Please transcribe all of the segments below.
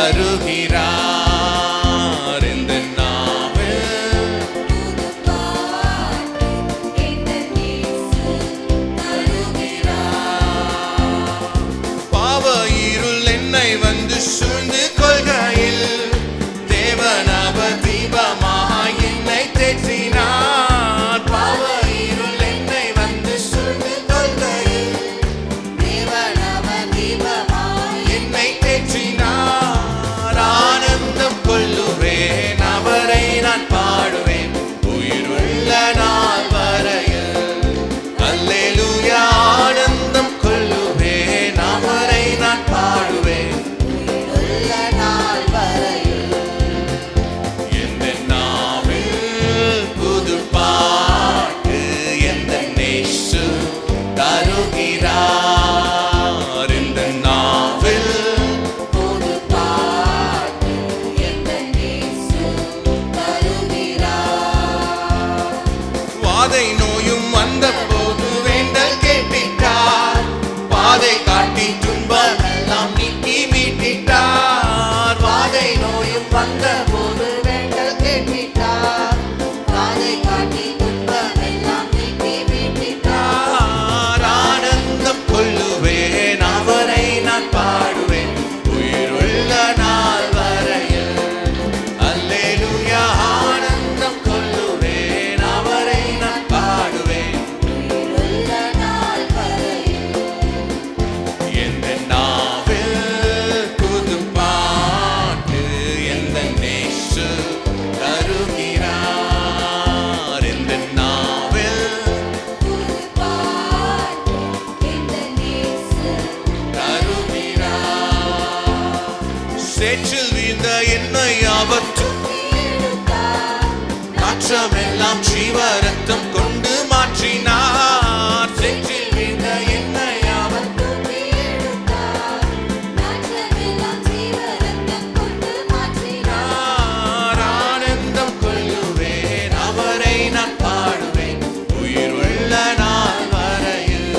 தருகிறார். இந்த நாவில் பாவ இருள் என்னை வந்து சூழ்ந்து கொள்கையில் தேவனவ தீபமாக என்னை தேற்றினார். பாவ இருள் என்னை வந்து சூழ்ந்து கொள்கையில் தேவனவ தீபமாக என்னை தேற்றினார். ஆனந்தம் கொள்ளுவேன், அவரை நான் பாடுவேன் உயிருள்ள நாள் வரையில். அல்லேலூயா. ஆனந்தம் கொள்ளுவேன், அவரை நான் பாடுவேன் உயிருள்ள நாள் வரையில். எந்த நாவில் புது பாட்டு எந்த நேசு தருகிறார். இந்த நாவில் புது பாட்டு எந்த நேசு தருகிறார். வாதை நோயும் வந்த போது வேண்டல் கேட்டிட்டார். பாதை காட்டி துன்பமெல்லாம் நீக்கி மீட்டிட்டார். வாதை நோயும் வந்த போது வேண்டல் கேட்டிட்டார். பாதை காட்டி துன்பமெல்லாம் நீக்கி மீட்டிட்டார். ஆனந்தம் கொள்ளுவேன், அவரை நான் பாடுவேன் உயிருள்ள நாள் வரையில். அல்லேலூயா. ஆனந்தம் கொள்ளுவேன், அவரை நான் பாடுவேன் உயிருள்ள நாள் வரையில். எந்த நாவில் புது பாட்டு எந்த நேசு தருகிறார். எந்த நாவில் புது பாட்டு எந்த நேசு தருகிறார். சேற்றில் வீழ்ந்த என்னை அவர் தூக்கி எடுத்தார். நாற்றமெல்லாம் ஜீவ ரத்தம் கொண்டு மாற்றினார். சேற்றில் வீழ்ந்த என்னை அவர் தூக்கி எடுத்தார். நாற்றமெல்லாம் ஜீவ ரத்தம் கொண்டு மாற்றினார். ஆனந்தம் கொள்ளுவேன், அவரை நான் பாடுவேன் உயிருள்ள நாள் வரையில்.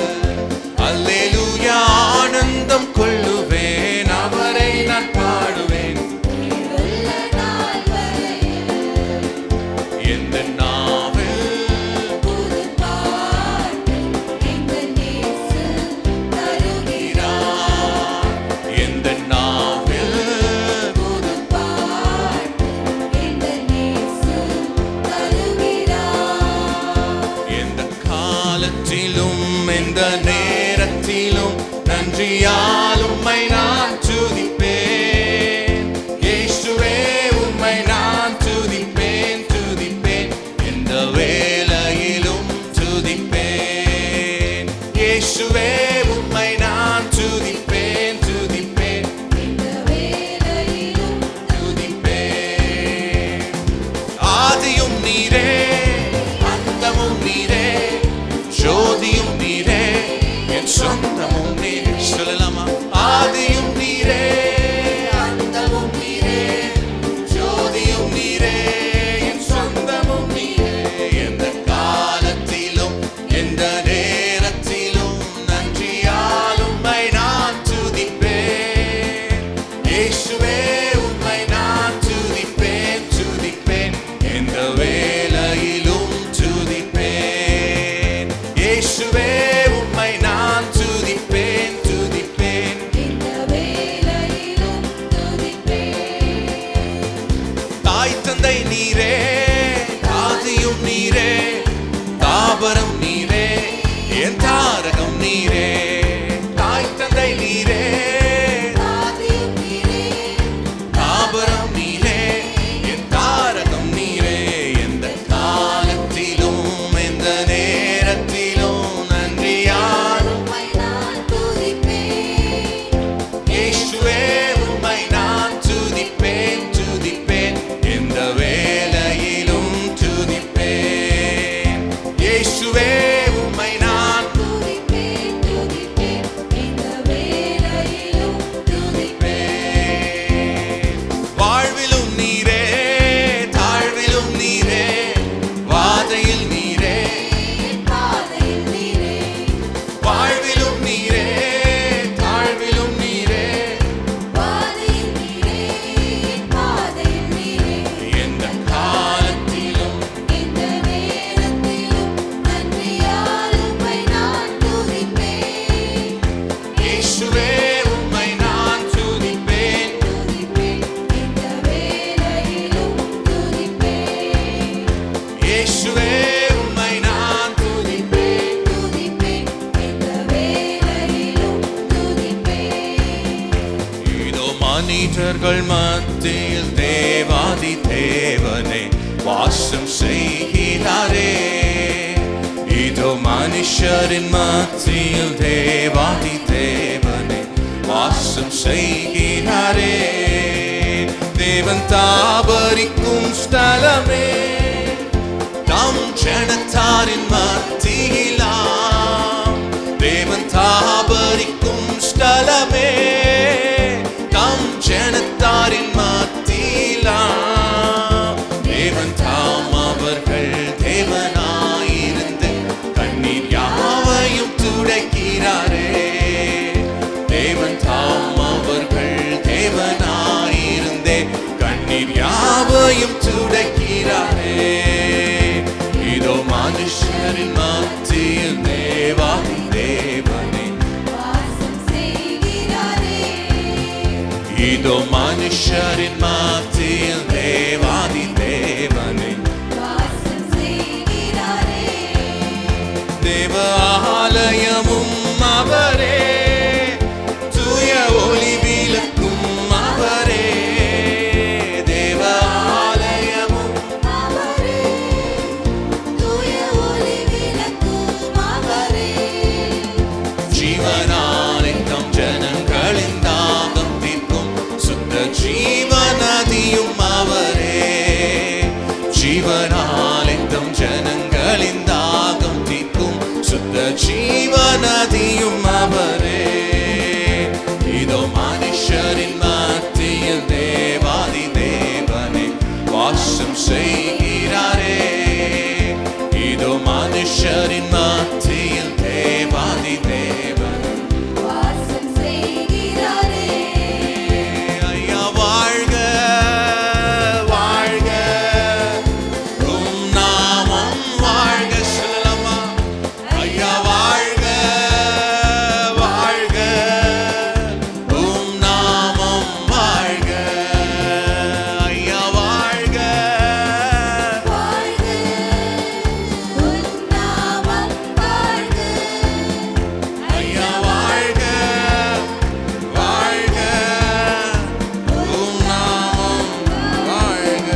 அல்லேலூயா. ஆனந்தம் கொள்ளுவேன், அவரை நான் பாடுவேன் உயிருள்ள நாள் வரையில். எந்த நாவில் புது பாட்டு எந்த நேசு தருகிறார். எந்த நாவில் புது பாட்டு எந்த நேசு தருகிறார். எந்த காலத்திலும் எந்த நேரத்திலும் நன்றியால் உம்மை நான் துதிப்பேன். இயேசுவே உம்மை நான் துதிப்பேன் துதிப்பேன். எந்த வேளையிலும் துதிப்பேன். இயேசுவே உம்மை நான் துதிப்பேன் துதிப்பேன் இந்த வேளையிலும் துதிப்பேன். ஆதியும் நீரே, அந்தமும் நீரே, ஜோதியும் நீரே, என் சொந்தமும் நீரே. சொல்லலாமா? ஆதியும் நீரே, அந்தமும் நீரே, ஜோதியும் நீரே, என் சொந்தமும் நீரே. எந்த காலத்திலும் எந்த நேரத்திலும் நன்றியால் உம்மை நான் துதிப்பேன். இயேசுவே உம்மை நான் துதிப்பேன் துதிப்பேன். எந்த வேளையிலும் துதிப்பேன். இயேசுவே உம்மை நான் துதிப்பேன் துதிப்பேன். இந்த வேளையிலும் துதிப்பேன். தாய் தந்தை நீரே, ஆதியும் நீரே, தாபரம் நீரே, என் தாரகம் நீரே. தாய் தந்தை நீரே, ஆதியும் நீரே, தாபரம் நீரே, என் தாரகம் நீரே. எந்த காலத்திலும் எந்த நேரத்திலும் நன்றியால் உம்மை நான் துதிப்பேன். இயேசுவே உம்மை நான் துதிப்பேன் துதிப்பேன். எந்த வேளையிலும் துதிப்பேன். இயேசுவே உம்மை நான் துதிப்பேன் துதிப்பேன். இந்த வேளையிலும் மனிதர்கள் மத்தியில் தேவாதி தேவனே வாசம் செய்கிறாரே. இதோ மனுஷரின் மத்தியில் தேவாதி தேவனே வாசம் செய்கிறாரே. தேவன் தாபரிக்கும் ஸ்தலமே தம் ஜனத்தாரின் மத்தியிலாம். தேவன் தாபரிக்கும் ஸ்தலமே தம் ஜனத்தாரின் மத்தியிலாம். தேவன் தாம் அவர்கள் தேவனாயிருந்து கண்ணீர் யாவையும் துடைக்கிறாரே. தேவன் தாம் அவர்கள் தேவனாயிருந்தே கண்ணீர் யாவையும் துடைக்கிறாரே. இதோ மனுஷரின் மத்தியில் தேவாதி தேவனே வாசம் செய்கிறாரே. இதோ மனுஷரின் மத்தியில் தேவாதி தேவனே வாசம் செய்கிறாரே. தேவ ஆலயமும் அவரே, தூய ஒளி விளக்கும் அவரே. தேவ ஆலயமும் அவரே, தூய ஒளி விளக்கும் அவரே. ஜீவனாலே தம் ஜனங்களின் தாகம் தீர்க்கும் சுத்த ஜீவநதியும் அவரே. ஜீவனாலே தம் ஜனங்களின் தாகம் தீர்க்கும் சுத்த ஜீவநதியும் அவரே. இதோ மனுஷரின் மத்தியில் தேவாதி தேவனே வாசம் செய்கிறாரே. இதோ மனுஷரின் மத்தியில் தேவாதி தேவனே வாசம் செய்கிறாரே. ஐயா வாழ்க வாழ்க உம் நாமம் வாழ்க. சொல்லலாமா? ஐயா வாழ்க வாழ்க உம் நாமம் வாழ்க. ஐயா வாழ்க வாழ்க, உன் நாமம் வாழ்க. ஐயா வாழ்க வாழ்க உம் நாமம் வாழ்க.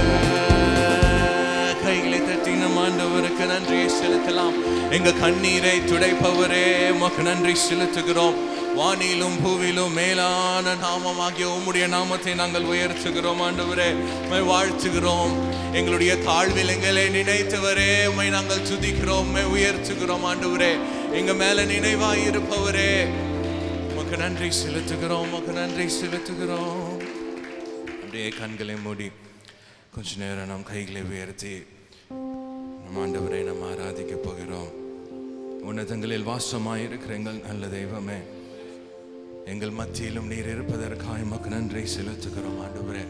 கைகளை தட்டி நம் ஆண்டவருக்கு நன்றியை செலுத்தலாம். எங்க கண்ணீரை துடைப்பவரே உமக்கு நன்றி செலுத்துகிறோம். வானிலும் பூவிலும் மேலான நாமமாகிய உம்முடைய நாமத்தை நாங்கள் உயர்த்துகிறோம். ஆண்டவரே உம்மை வாழ்த்துகிறோம். எங்களுடைய தாழ்வில் எங்களை நினைத்தவரே உம்மை நாங்கள் துதிக்கிறோம், உம்மை உயர்த்துகிறோம். ஆண்டவரே எங்க மேல நினைவாய் இருப்பவரே உமக்கு நன்றி செலுத்துகிறோம், உமக்கு நன்றி செலுத்துகிறோம். அப்படியே கண்களை மூடி கொஞ்ச நேரம் நம் கைகளை உயர்த்தி நம் ஆண்டவரை நாம் ஆராதிக்க போகிறோம். உன்னதங்களில் வாசமாயிருக்கிற எங்கள் நல்ல தெய்வமே, எங்கள் மத்தியிலும் நீர் இருப்பதற்காக உமக்கு நன்றி செலுத்துகிறோம். ஆண்டவரே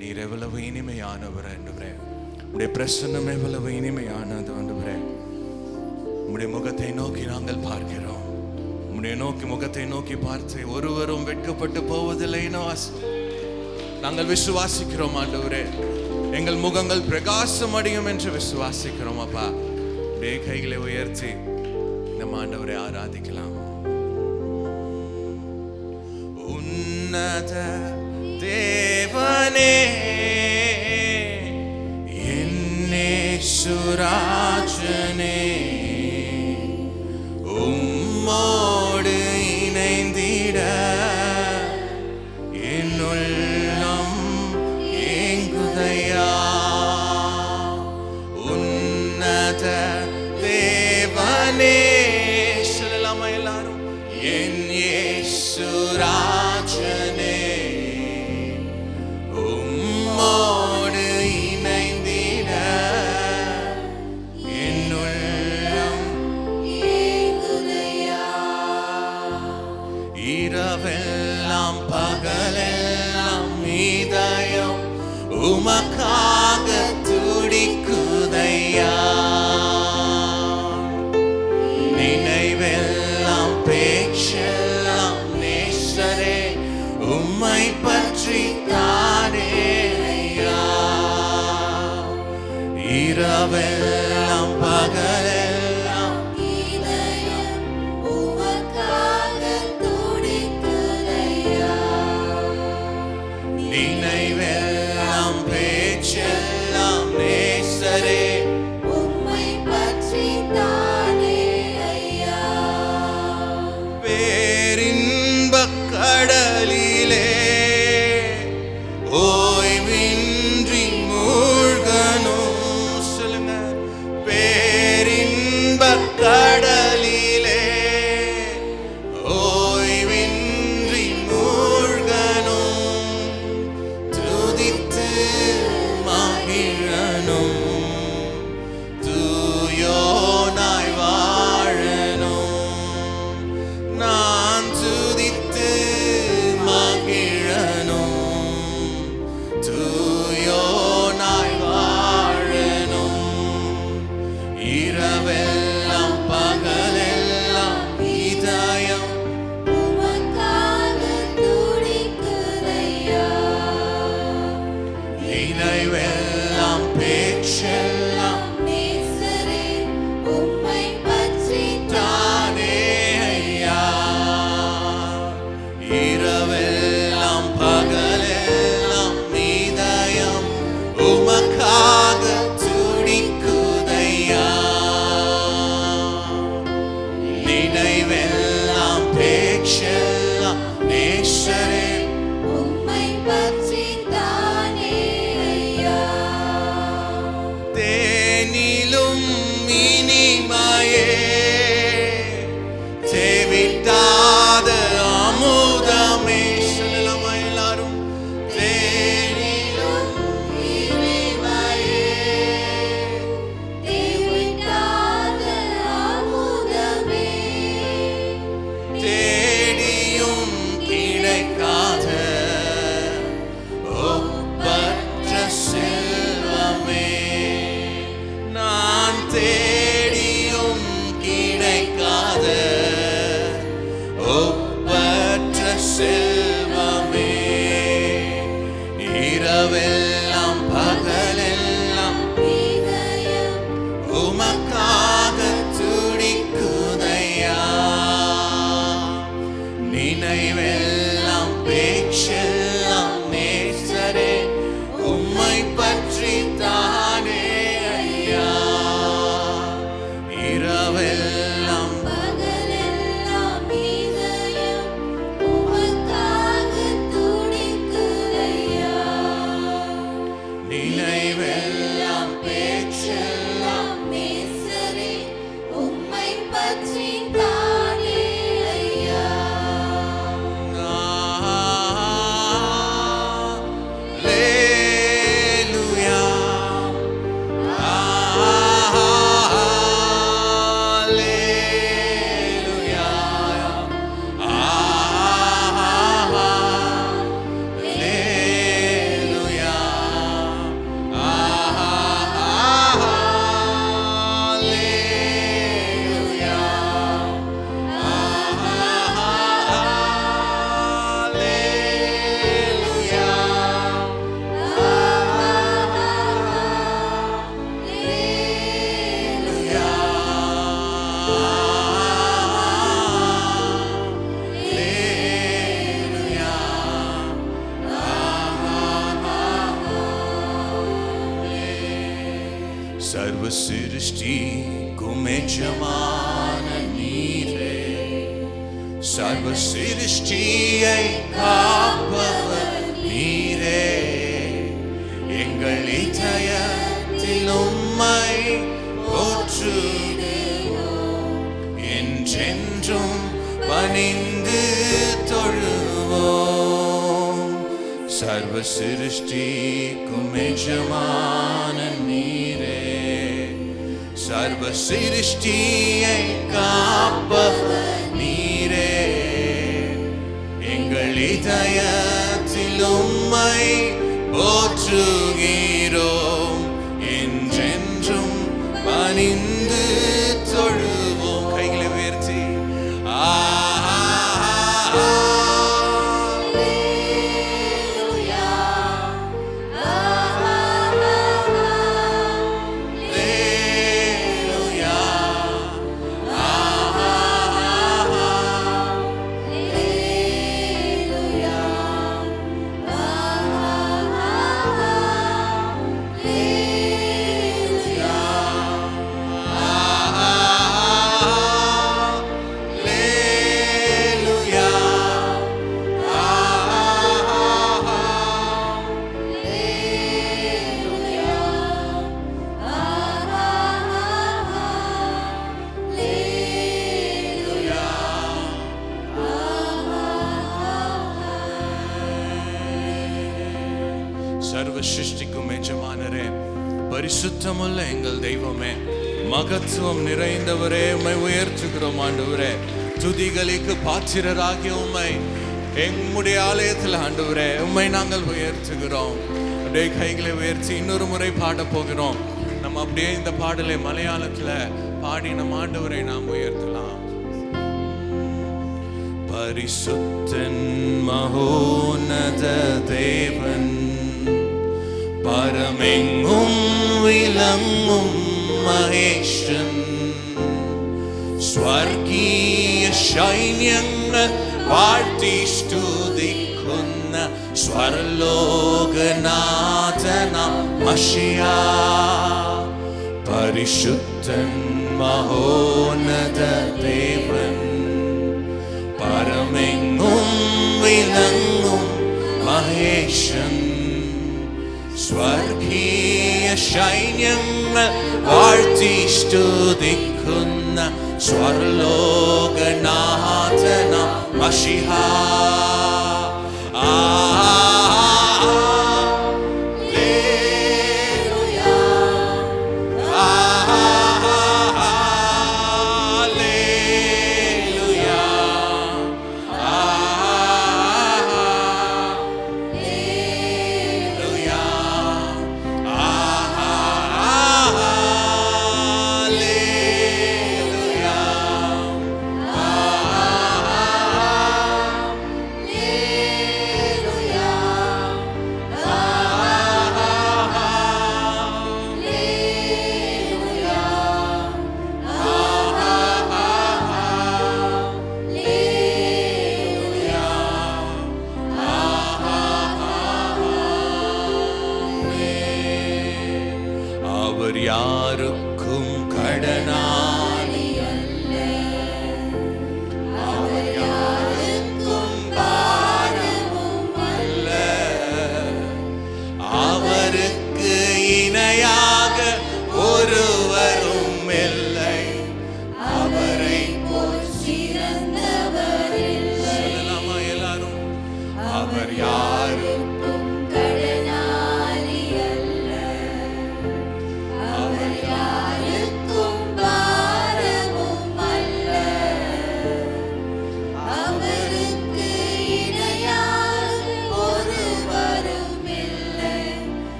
நீர் எவ்வளவு இனிமையானவர். ஆண்டவரே உடைய பிரசன்னம் எவ்வளவு இனிமையானது. ஆண்டவரே உம்முடைய முகத்தை நோக்கி நாங்கள் பார்க்கிறோம். உம்முடைய முகத்தை நோக்கி பார்த்து ஒருவரும் வெட்கப்பட்டு போவதில்லை நாங்கள் விசுவாசிக்கிறோம். ஆண்டவரே எங்கள் முகங்கள் பிரகாசம் அடையும் என்று விசுவாசிக்கிறோம். அப்பா அப்படியே கைகளை உயர்த்தி நம்ம ஆண்டவரை ஆராதிக்கலாம். உன்னத தேவனே என்னேசுராஜனே, உம்மோடு இணைந்திட என்னுள்ளம் ஏங்குதையா. உன்னத தேவனே சொல்லலாமா எல்லாரும்? என் இயேசுராஜனே, உம்மோடு இணைந்திட என்னுள்ளம் ஏங்குதையா. இரவெல்லாம் பகலெல்லாம் இதயம் உமக்காக துடிக்குதையா. நினைவெல்லாம் பேச்செல்லாம் நேசரே உம்மை பற்றி தானே ஐயா. இரவெல்லாம் பகலெல்லாம் இதயம் உமக்காக துடிக்குதையா. இரவெல்லாம் பகலெல்லாம் இதயம் உமக்காக துடிக்குதையா. நினைவெல்லாம் பேச்செல்லாம் நேசரே உம்மை பற்றி தானே ஐயா. தேனிலும் இனிமையே தேவிட்டாத அமுதமே. சொல்லலாமா எல்லாரும்? தேனிலும் இனிமையே தேவிட்டாத அமுதமே. தேடியும் கிடைக்காத ஒப்பற்ற செல்வமே. நான் தேடியும் கிடைக்காத ஒப்பற்ற செல்வமே. இரவெல்லாம் பகலெல்லாம் இதயம் உமக்காக துடிக்குதையா. நினைவெல்லாம் பேச்செல்லாம் நேசரே உம்மை பற்றி தானே ஐயா. இரவெல்லாம் பகலெல்லாம் இதயம் உமக்காக துடிக்குதையா. நினைவெல்லாம் பேச்செல்லாம் நேசரே உம்மை பற்றி தானே ஐயா. Alleluia. Alleluia. Alleluia. Alleluia. सर्व सृष्टि कुमेजमान नीरे सर्व सृष्टिயை காப்பவர் நீரே எங்கள் இதயத்தில் உம்மை போற்றுகிறோம் என்றென்றும் பணிந்து தொழுவோம் सर्व सृष्टिக்கும் எஜமான நீரே सर्व सृष्टिயை காப்பவர் நீரே எங்கள் இதயத்தில் உம்மை போற்றுகிறோம் என்றென்றும் பணிந்து தொழுவோம் கைகளை உயர்த்தி सर्व सृष्टिக்கும் எஜமானரே பரிசுத்தமுள்ள எங்கள் தெய்வமே மகத்துவம் நிறைந்தவரே உம்மை உயர்த்துகிறோம் ஆண்டவரே துதிகளுக்கு பாத்திரராகிய உம்மை எம்முடைய ஆலயத்தில் ஆண்டவரே உம்மை நாங்கள் உயர்த்துகிறோம் அப்படியே கைகளை உயர்த்தி இன்னொரு முறை பாட போகிறோம் நம்ம அப்படியே இந்த பாடலை மலையாளத்துல பாடி நம் ஆண்டவரை நாம் உயர்த்தலாம் பரிசுத்தன் மகோன்னத தேவன் பரமெங்கும் விளங்கும் மகேஷன் ஸ்வர்கீய சைன்யங்கள் വാഴ്ത്തി സ്തുതിക്കുന്ന സ്വർലോകനാഥനാം മശിഹാ പരിശുദ്ധൻ മഹോന്നത ദേവൻ പരമെങ്ങും വിളങ്ങും മഹേശൻ സ്വർഗീയ സൈന്യങ്ങൾ വാഴ്ത്തി സ്തുതിക്കുന്ന സ്വർലോകനാഥനാം മശിഹാ யாருக்கும் கடனாளியல்ல அவர் யாருக்கும் பாரமும் அல்ல அவருக்கு இணையாக ஒருவரும் இல்லை அவரை போல் சிறந்தவர் இல்லை சொல்லலாமா எல்லாரும் அவர் யாருக்கும்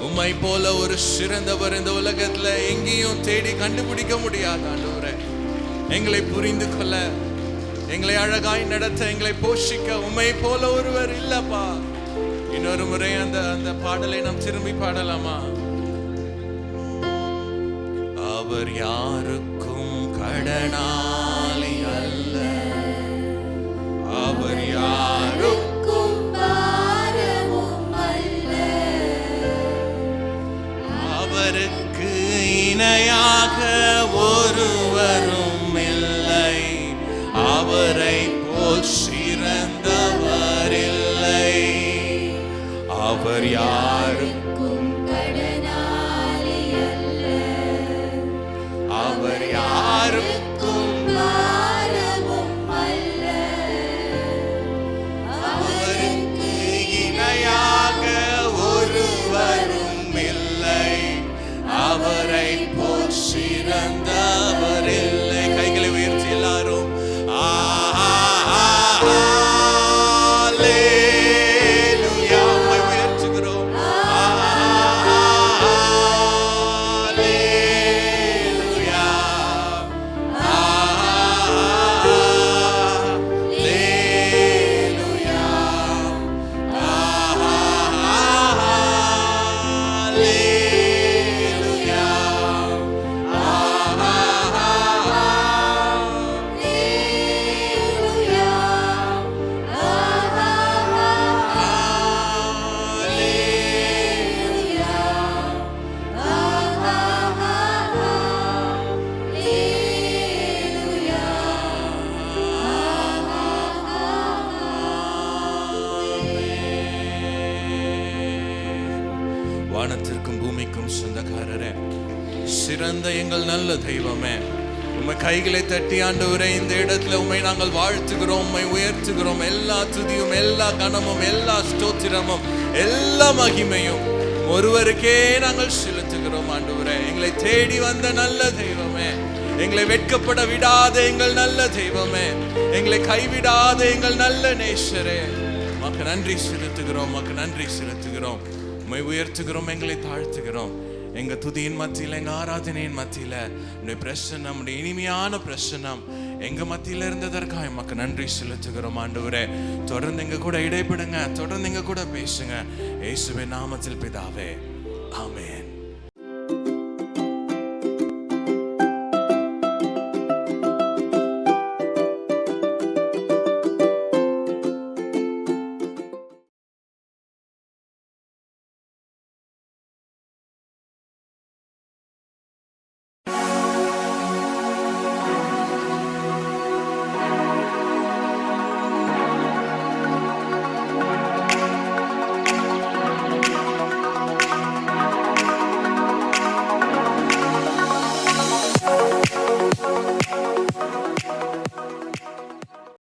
உம்மை போல ஒரு சிறந்தவர் இந்த உலகத்துல எங்கேயும் தேடி கண்டுபிடிக்க முடியாது ஆண்டவரே. எங்களை புரிந்து கொள்ள, எங்களை அழகாய் நடத்த, எங்களை போஷிக்க உம்மை போல ஒருவர் இல்லப்பா. இன்னொரு முறை அந்த பாடலை நாம் திரும்பி பாடலாமா? அவர் யாருக்கும் கடனாளி அல்ல, அவர் யாருக்கும் பாரமும் அல்ல, அவருக்கு இணையாக ஒருவரும் இல்லை, அவரை போல் சிறந்தவர் இல்லை. அவர் யாருக்கும் கடனாளி அல்ல, அவர் யாருக்கும் பாரமும் அல்ல, அவருக்கு இணையாக ஒருவரும் இல்லை, அவரை போல் சிறந்தவர் இல்லை. கைகளை உயர்த்தி எல்லாரும் Hallelujah. வானத்திற்கும் பூமிக்கும் சொந்தக்காரரே, சிறந்த எங்கள் நல்ல தெய்வமே, உம்மை கைகளை தட்டி ஆண்டவரே இந்த இடத்துல உம்மை நாங்கள் வாழ்த்துகிறோம், உம்மை உயர்த்துகிறோம். எல்லா துதியும், எல்லா கனமும், எல்லா ஸ்தோத்திரமும், எல்லா மகிமையும் ஒருவருக்கே நாங்கள் செலுத்துகிறோம். ஆண்டவரே, எங்களை தேடி வந்த நல்ல தெய்வமே, எங்களை வெட்கப்பட விடாத எங்கள் நல்ல தெய்வமே, எங்களை கைவிடாத எங்கள் நல்ல நேசரே, உமக்கு நன்றி செலுத்துகிறோம், உமக்கு நன்றி செலுத்துகிறோம். உம்மை உயர்த்துகிறோம், எங்களை தாழ்த்துகிறோம். எங்க துதியின் மத்தியில், எங்க ஆராதனையின் மத்தியில உடைய பிரசன்னம், உடைய இனிமையான பிரசன்னம் எங்க மத்தியில இருந்ததற்காக உமக்கு நன்றி செலுத்துகிறோம். ஆண்டவரே, தொடர்ந்து எங்க கூட இடைப்படுங்க, தொடர்ந்து எங்க கூட பேசுங்க. இயேசுவின் நாமத்தில் பிதாவே, ஆமென்.